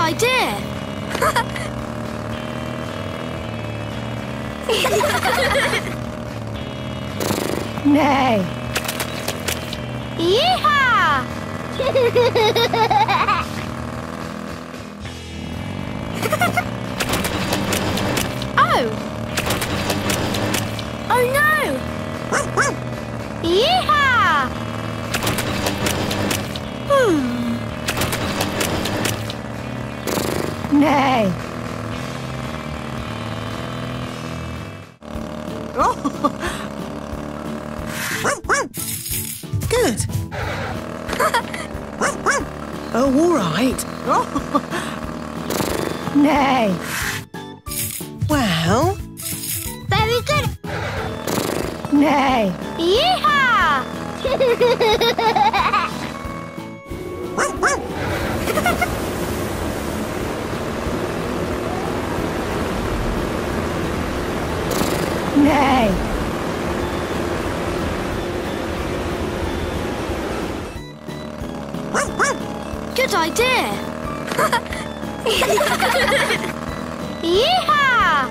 idea! Nay. Yeehaw! Oh! Oh no! Yeehaw! Nay. Oh. Good. Oh, all right. Oh. Nay. Well. Very good! Nay. Yeehaw! Nay. Good idea! Yeehaw!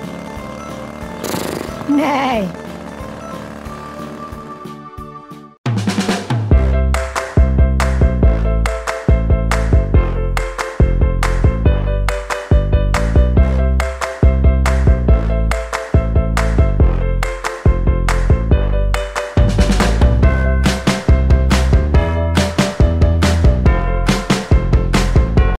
Nay.